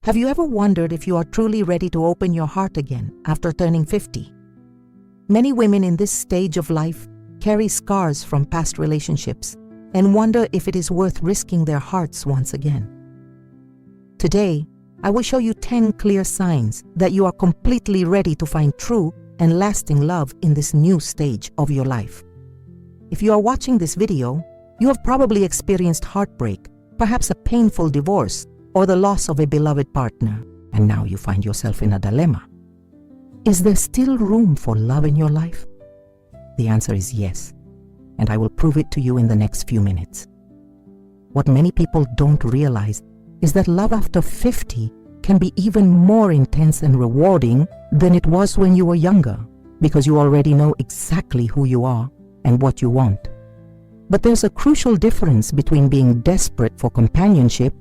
Have you ever wondered if you are truly ready to open your heart again after turning 50? Many women in this stage of life carry scars from past relationships and wonder if it is worth risking their hearts once again. Today, I will show you 10 clear signs that you are completely ready to find true and lasting love in this new stage of your life. If you are watching this video, you have probably experienced heartbreak, perhaps a painful divorce, or the loss of a beloved partner, and now you find yourself in a dilemma. Is there still room for love in your life? The answer is yes, and I will prove it to you in the next few minutes. What many people don't realize is that love after 50 can be even more intense and rewarding than it was when you were younger, because you already know exactly who you are and what you want. But there's a crucial difference between being desperate for companionship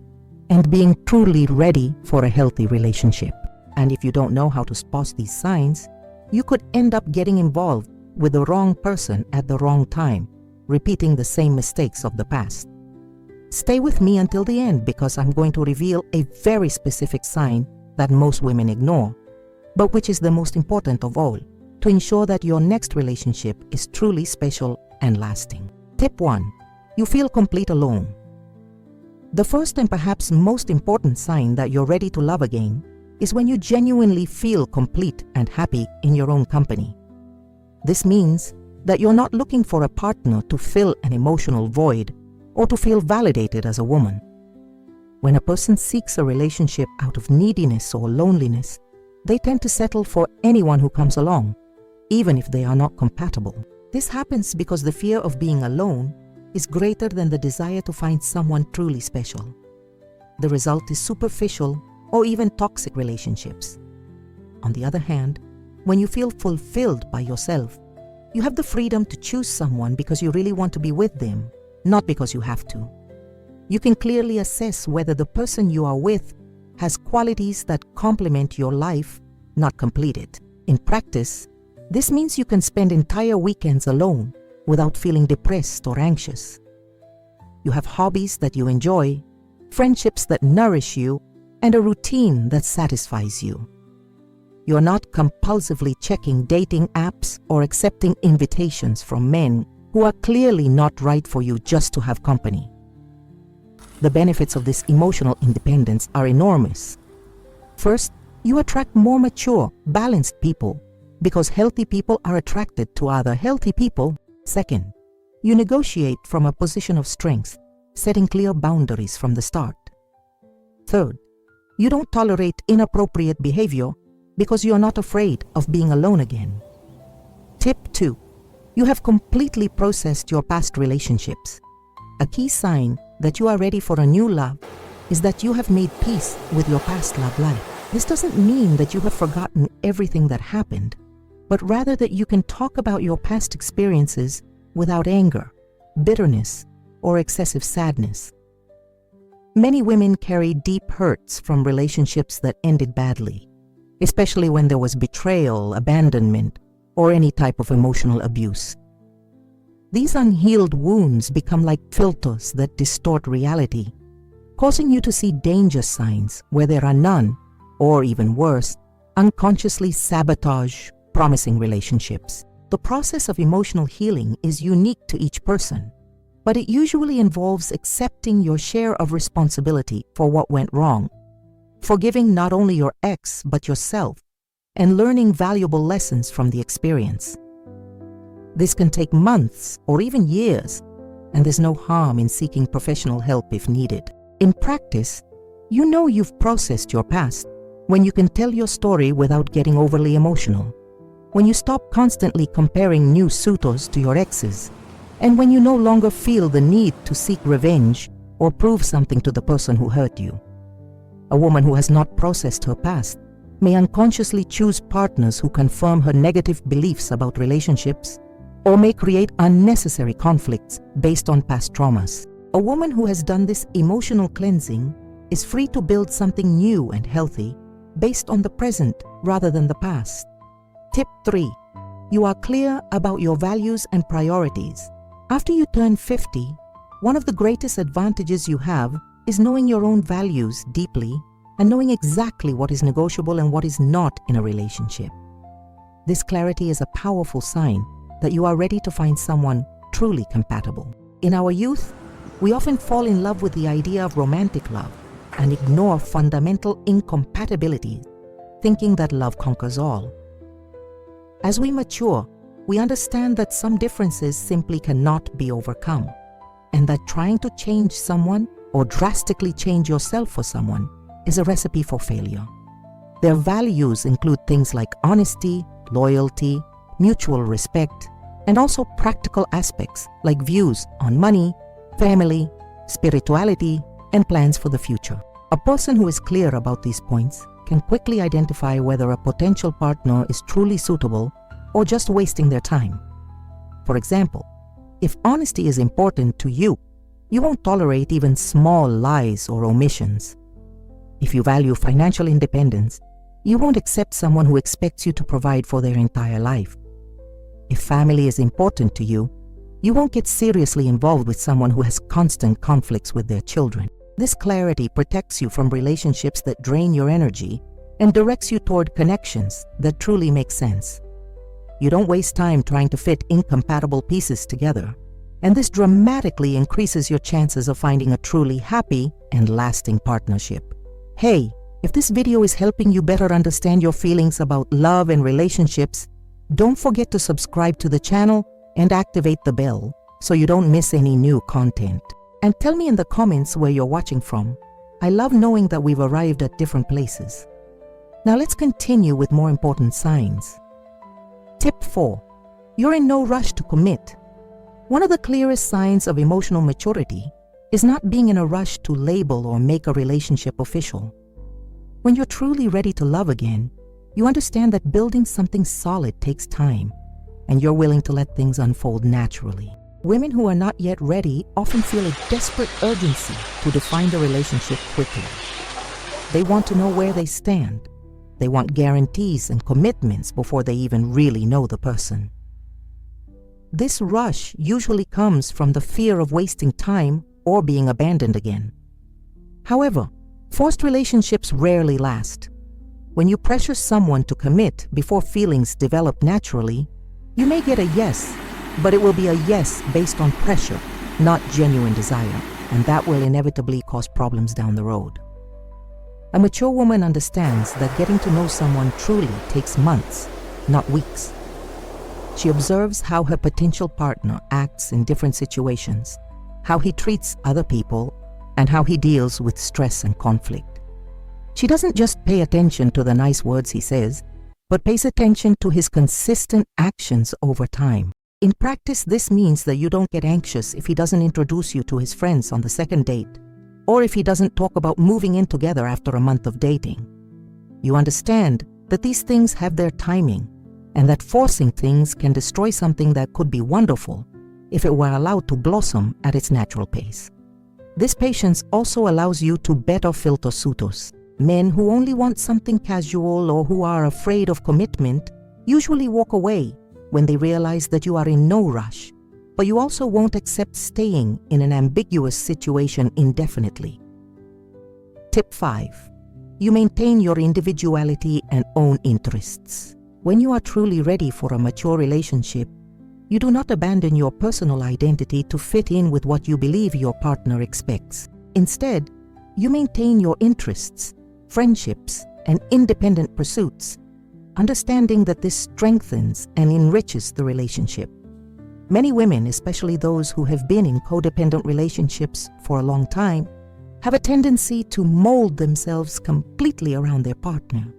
and being truly ready for a healthy relationship. And if you don't know how to spot these signs, you could end up getting involved with the wrong person at the wrong time, repeating the same mistakes of the past. Stay with me until the end because I'm going to reveal a very specific sign that most women ignore, but which is the most important of all, to ensure that your next relationship is truly special and lasting. Tip 1. You feel complete alone. The first and perhaps most important sign that you're ready to love again is when you genuinely feel complete and happy in your own company. This means that you're not looking for a partner to fill an emotional void or to feel validated as a woman. When a person seeks a relationship out of neediness or loneliness, they tend to settle for anyone who comes along, even if they are not compatible. This happens because the fear of being alone is greater than the desire to find someone truly special. The result is superficial or even toxic relationships. On the other hand, when you feel fulfilled by yourself, you have the freedom to choose someone because you really want to be with them, not because you have to. You can clearly assess whether the person you are with has qualities that complement your life, not complete it. In practice, this means you can spend entire weekends alone without feeling depressed or anxious. You have hobbies that you enjoy, friendships that nourish you, and a routine that satisfies you. You are not compulsively checking dating apps or accepting invitations from men who are clearly not right for you just to have company. The benefits of this emotional independence are enormous. First, you attract more mature, balanced people because healthy people are attracted to other healthy people. Second, you negotiate from a position of strength, setting clear boundaries from the start. Third, you don't tolerate inappropriate behavior because you are not afraid of being alone again. Tip 2. You have completely processed your past relationships. A key sign that you are ready for a new love is that you have made peace with your past love life. This doesn't mean that you have forgotten everything that happened, but rather that you can talk about your past experiences without anger, bitterness, or excessive sadness. Many women carry deep hurts from relationships that ended badly, especially when there was betrayal, abandonment, or any type of emotional abuse. These unhealed wounds become like filters that distort reality, causing you to see danger signs where there are none, or even worse, unconsciously sabotage promising relationships. The process of emotional healing is unique to each person, but it usually involves accepting your share of responsibility for what went wrong, forgiving not only your ex but yourself, and learning valuable lessons from the experience. This can take months or even years, and there's no harm in seeking professional help if needed. In practice, you know you've processed your past when you can tell your story without getting overly emotional, when you stop constantly comparing new suitors to your exes, and when you no longer feel the need to seek revenge or prove something to the person who hurt you. A woman who has not processed her past may unconsciously choose partners who confirm her negative beliefs about relationships or may create unnecessary conflicts based on past traumas. A woman who has done this emotional cleansing is free to build something new and healthy based on the present rather than the past. Tip 3. You are clear about your values and priorities. After you turn 50, one of the greatest advantages you have is knowing your own values deeply and knowing exactly what is negotiable and what is not in a relationship. This clarity is a powerful sign that you are ready to find someone truly compatible. In our youth, we often fall in love with the idea of romantic love and ignore fundamental incompatibilities, thinking that love conquers all. As we mature, we understand that some differences simply cannot be overcome, and that trying to change someone or drastically change yourself for someone is a recipe for failure. Their values include things like honesty, loyalty, mutual respect, and also practical aspects like views on money, family, spirituality, and plans for the future. A person who is clear about these points can quickly identify whether a potential partner is truly suitable or just wasting their time. For example, if honesty is important to you, you won't tolerate even small lies or omissions. If you value financial independence, you won't accept someone who expects you to provide for their entire life. If family is important to you, you won't get seriously involved with someone who has constant conflicts with their children. This clarity protects you from relationships that drain your energy and directs you toward connections that truly make sense. You don't waste time trying to fit incompatible pieces together, and this dramatically increases your chances of finding a truly happy and lasting partnership. Hey, if this video is helping you better understand your feelings about love and relationships, don't forget to subscribe to the channel and activate the bell so you don't miss any new content. And tell me in the comments where you're watching from. I love knowing that we've arrived at different places. Now let's continue with more important signs. Tip 4. You're in no rush to commit. One of the clearest signs of emotional maturity is not being in a rush to label or make a relationship official. When you're truly ready to love again, you understand that building something solid takes time, and you're willing to let things unfold naturally. Women who are not yet ready often feel a desperate urgency to define the relationship quickly. They want to know where they stand. They want guarantees and commitments before they even really know the person. This rush usually comes from the fear of wasting time or being abandoned again. However, forced relationships rarely last. When you pressure someone to commit before feelings develop naturally, you may get a yes, but it will be a yes based on pressure, not genuine desire, and that will inevitably cause problems down the road. A mature woman understands that getting to know someone truly takes months, not weeks. She observes how her potential partner acts in different situations, how he treats other people, and how he deals with stress and conflict. She doesn't just pay attention to the nice words he says, but pays attention to his consistent actions over time. In practice, this means that you don't get anxious if he doesn't introduce you to his friends on the second date, or if he doesn't talk about moving in together after a month of dating. You understand that these things have their timing, and that forcing things can destroy something that could be wonderful if it were allowed to blossom at its natural pace. This patience also allows you to better filter suitors. Men who only want something casual or who are afraid of commitment usually walk away when they realize that you are in no rush, but you also won't accept staying in an ambiguous situation indefinitely. Tip 5. You maintain your individuality and own interests. When you are truly ready for a mature relationship, you do not abandon your personal identity to fit in with what you believe your partner expects. Instead, you maintain your interests, friendships, and independent pursuits, understanding that this strengthens and enriches the relationship. Many women, especially those who have been in codependent relationships for a long time, have a tendency to mold themselves completely around their partner.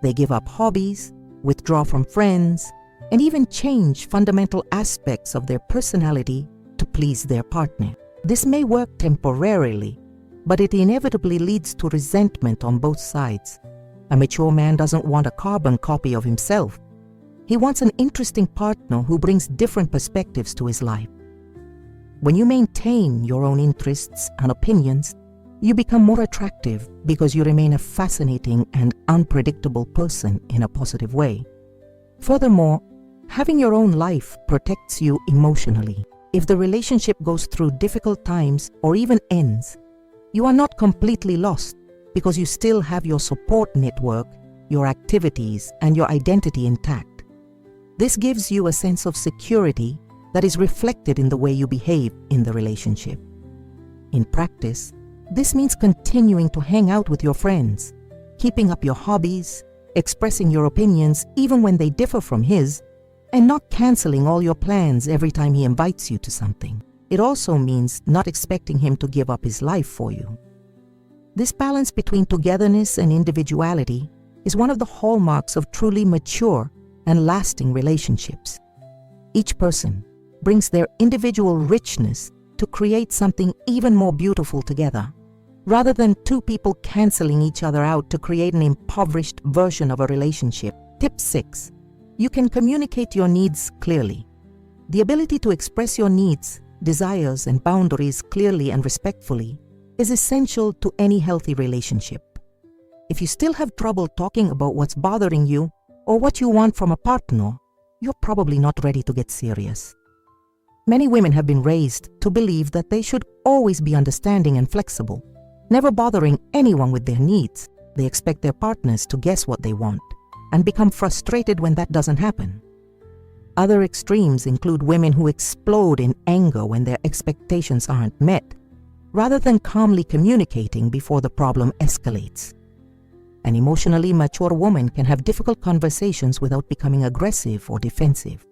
They give up hobbies, withdraw from friends, and even change fundamental aspects of their personality to please their partner. This may work temporarily, but it inevitably leads to resentment on both sides. A mature man doesn't want a carbon copy of himself. He wants an interesting partner who brings different perspectives to his life. When you maintain your own interests and opinions, you become more attractive because you remain a fascinating and unpredictable person in a positive way. Furthermore, having your own life protects you emotionally. If the relationship goes through difficult times or even ends, you are not completely lost because you still have your support network, your activities, and your identity intact. This gives you a sense of security that is reflected in the way you behave in the relationship. In practice, this means continuing to hang out with your friends, keeping up your hobbies, expressing your opinions even when they differ from his, and not canceling all your plans every time he invites you to something. It also means not expecting him to give up his life for you. This balance between togetherness and individuality is one of the hallmarks of truly mature and lasting relationships. Each person brings their individual richness to create something even more beautiful together, rather than two people canceling each other out to create an impoverished version of a relationship. Tip 6. You can communicate your needs clearly. The ability to express your needs, desires, and boundaries clearly and respectfully is essential to any healthy relationship. If you still have trouble talking about what's bothering you or what you want from a partner, you're probably not ready to get serious. Many women have been raised to believe that they should always be understanding and flexible, never bothering anyone with their needs. They expect their partners to guess what they want and become frustrated when that doesn't happen. Other extremes include women who explode in anger when their expectations aren't met, rather than calmly communicating before the problem escalates. An emotionally mature woman can have difficult conversations without becoming aggressive or defensive.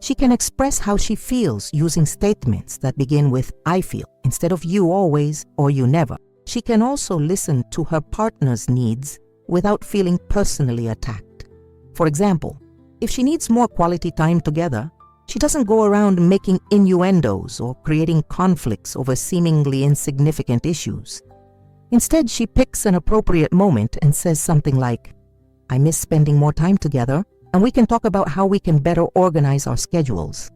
She can express how she feels using statements that begin with "I feel" instead of "you always" or "you never." She can also listen to her partner's needs without feeling personally attacked. For example, if she needs more quality time together, she doesn't go around making innuendos or creating conflicts over seemingly insignificant issues. Instead, she picks an appropriate moment and says something like, "I miss spending more time together, and we can talk about how we can better organize our schedules."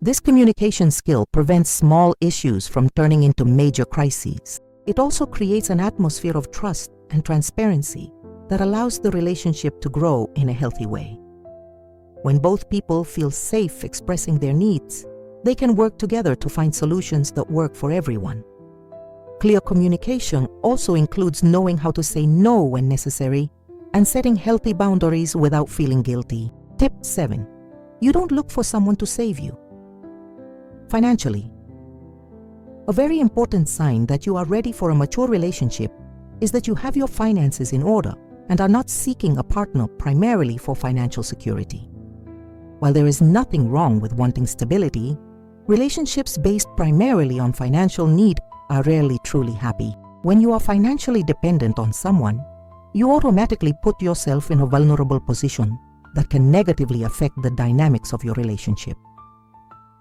This communication skill prevents small issues from turning into major crises. It also creates an atmosphere of trust and transparency that allows the relationship to grow in a healthy way. When both people feel safe expressing their needs, they can work together to find solutions that work for everyone. Clear communication also includes knowing how to say no when necessary and setting healthy boundaries without feeling guilty. Tip 7. You don't look for someone to save you. Financially, a very important sign that you are ready for a mature relationship is that you have your finances in order and are not seeking a partner primarily for financial security. While there is nothing wrong with wanting stability, relationships based primarily on financial need are rarely truly happy. When you are financially dependent on someone, you automatically put yourself in a vulnerable position that can negatively affect the dynamics of your relationship.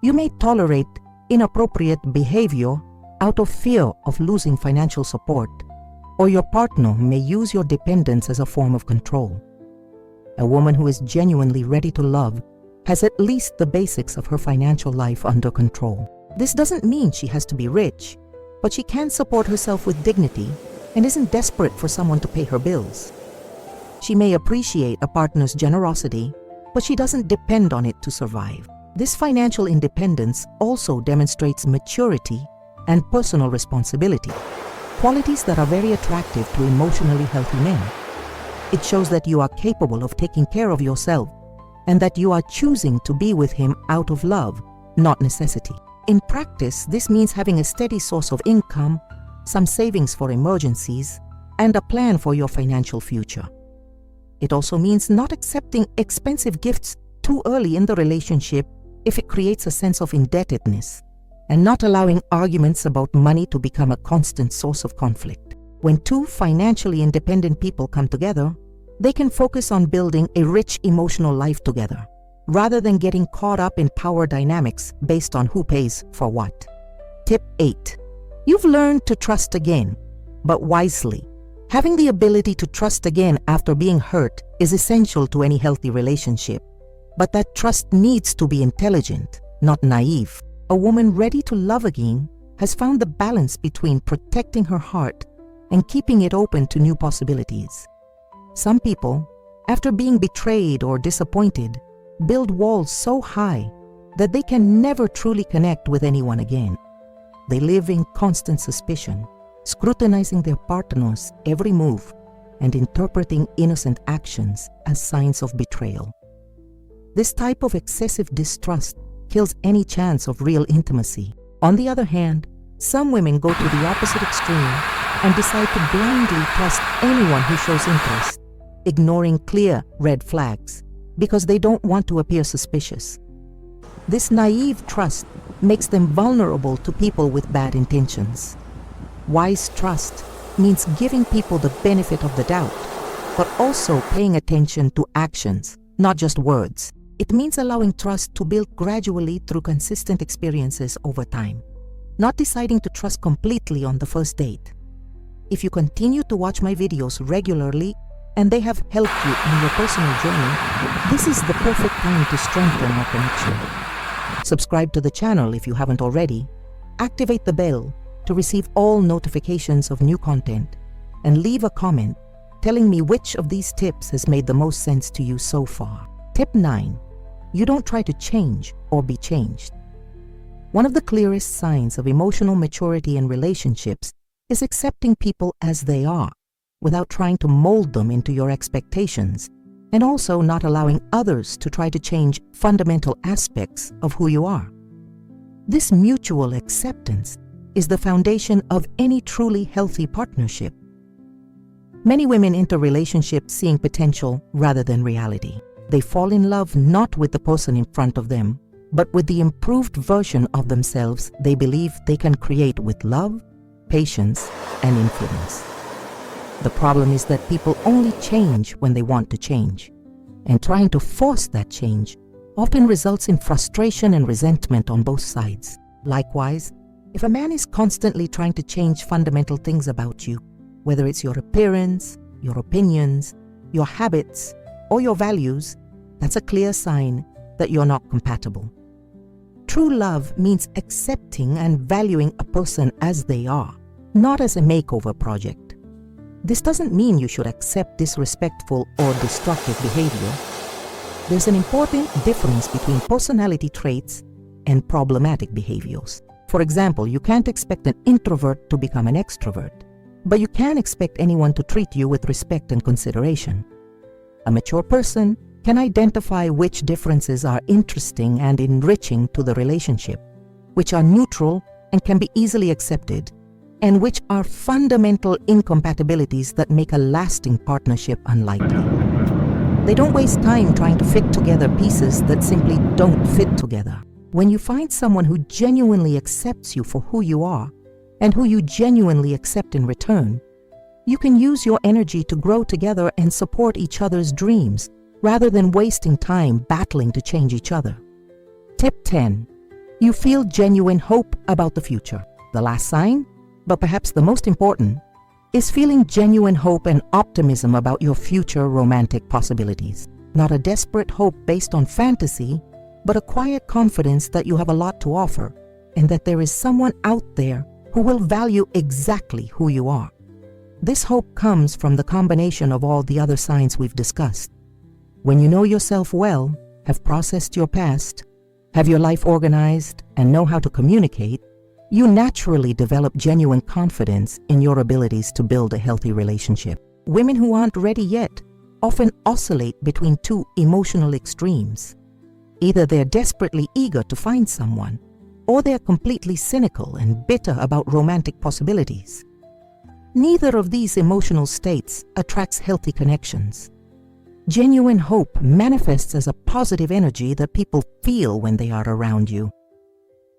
You may tolerate inappropriate behavior out of fear of losing financial support, or your partner may use your dependence as a form of control. A woman who is genuinely ready to love has at least the basics of her financial life under control. This doesn't mean she has to be rich, but she can support herself with dignity and isn't desperate for someone to pay her bills. She may appreciate a partner's generosity, but she doesn't depend on it to survive. This financial independence also demonstrates maturity and personal responsibility, qualities that are very attractive to emotionally healthy men. It shows that you are capable of taking care of yourself and that you are choosing to be with him out of love, not necessity. In practice, this means having a steady source of income, some savings for emergencies, and a plan for your financial future. It also means not accepting expensive gifts too early in the relationship if it creates a sense of indebtedness, and not allowing arguments about money to become a constant source of conflict. When two financially independent people come together, they can focus on building a rich emotional life together, rather than getting caught up in power dynamics based on who pays for what. Tip 8. You've learned to trust again, but wisely. Having the ability to trust again after being hurt is essential to any healthy relationship, but that trust needs to be intelligent, not naive. A woman ready to love again has found the balance between protecting her heart and keeping it open to new possibilities. Some people, after being betrayed or disappointed, build walls so high that they can never truly connect with anyone again. They live in constant suspicion, scrutinizing their partner's every move and interpreting innocent actions as signs of betrayal. This type of excessive distrust kills any chance of real intimacy. On the other hand, some women go to the opposite extreme and decide to blindly trust anyone who shows interest, ignoring clear red flags because they don't want to appear suspicious. This naive trust makes them vulnerable to people with bad intentions. Wise trust means giving people the benefit of the doubt, but also paying attention to actions, not just words. It means allowing trust to build gradually through consistent experiences over time, not deciding to trust completely on the first date. If you continue to watch my videos regularly and they have helped you in your personal journey, this is the perfect time to strengthen our connection. Subscribe to the channel if you haven't already, activate the bell to receive all notifications of new content, and leave a comment telling me which of these tips has made the most sense to you so far. Tip 9. You don't try to change or be changed. One of the clearest signs of emotional maturity in relationships is accepting people as they are, without trying to mold them into your expectations, and also not allowing others to try to change fundamental aspects of who you are. This mutual acceptance is the foundation of any truly healthy partnership. Many women enter relationships seeing potential rather than reality. They fall in love not with the person in front of them, but with the improved version of themselves they believe they can create with love, patience, and influence. The problem is that people only change when they want to change, and trying to force that change often results in frustration and resentment on both sides. Likewise, if a man is constantly trying to change fundamental things about you, whether it's your appearance, your opinions, your habits, or your values, that's a clear sign that you're not compatible. True love means accepting and valuing a person as they are, not as a makeover project. This doesn't mean you should accept disrespectful or destructive behavior. There's an important difference between personality traits and problematic behaviors. For example, you can't expect an introvert to become an extrovert, but you can expect anyone to treat you with respect and consideration. A mature person can identify which differences are interesting and enriching to the relationship, which are neutral and can be easily accepted, and which are fundamental incompatibilities that make a lasting partnership unlikely. They don't waste time trying to fit together pieces that simply don't fit together. When you find someone who genuinely accepts you for who you are and who you genuinely accept in return, you can use your energy to grow together and support each other's dreams rather than wasting time battling to change each other. Tip 10. You feel genuine hope about the future. The last sign, but perhaps the most important, is feeling genuine hope and optimism about your future romantic possibilities. Not a desperate hope based on fantasy, but a quiet confidence that you have a lot to offer and that there is someone out there who will value exactly who you are. This hope comes from the combination of all the other signs we've discussed. When you know yourself well, have processed your past, have your life organized, and know how to communicate, you naturally develop genuine confidence in your abilities to build a healthy relationship. Women who aren't ready yet often oscillate between two emotional extremes. Either they're desperately eager to find someone, or they're completely cynical and bitter about romantic possibilities. Neither of these emotional states attracts healthy connections. Genuine hope manifests as a positive energy that people feel when they are around you.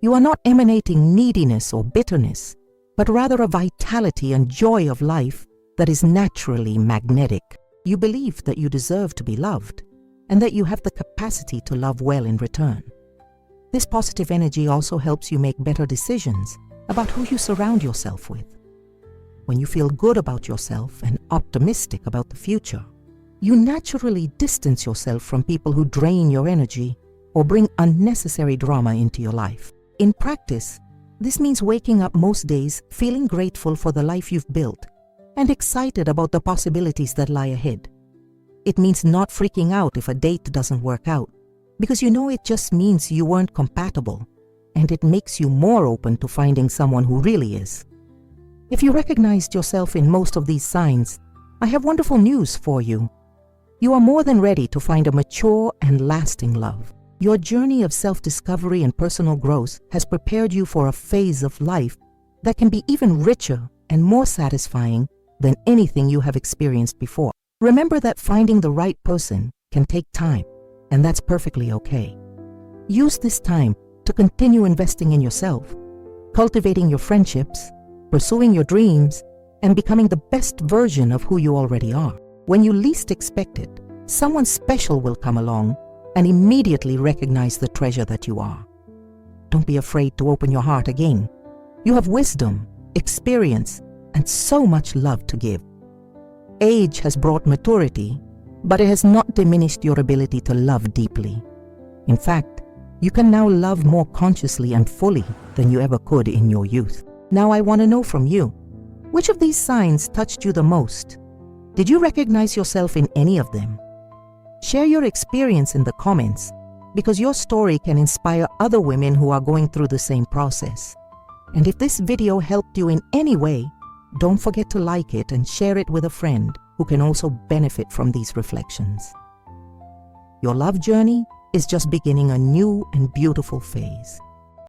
You are not emanating neediness or bitterness, but rather a vitality and joy of life that is naturally magnetic. You believe that you deserve to be loved, and that you have the capacity to love well in return. This positive energy also helps you make better decisions about who you surround yourself with. When you feel good about yourself and optimistic about the future, you naturally distance yourself from people who drain your energy or bring unnecessary drama into your life. In practice, this means waking up most days feeling grateful for the life you've built and excited about the possibilities that lie ahead. It means not freaking out if a date doesn't work out, because you know it just means you weren't compatible, and it makes you more open to finding someone who really is. If you recognized yourself in most of these signs, I have wonderful news for you. You are more than ready to find a mature and lasting love. Your journey of self-discovery and personal growth has prepared you for a phase of life that can be even richer and more satisfying than anything you have experienced before. Remember that finding the right person can take time, and that's perfectly okay. Use this time to continue investing in yourself, cultivating your friendships, pursuing your dreams, and becoming the best version of who you already are. When you least expect it, someone special will come along and immediately recognize the treasure that you are. Don't be afraid to open your heart again. You have wisdom, experience, and so much love to give. Age has brought maturity, but it has not diminished your ability to love deeply. In fact, you can now love more consciously and fully than you ever could in your youth. Now I want to know from you, which of these signs touched you the most? Did you recognize yourself in any of them? Share your experience in the comments, because your story can inspire other women who are going through the same process. And if this video helped you in any way, don't forget to like it and share it with a friend who can also benefit from these reflections. Your love journey is just beginning a new and beautiful phase.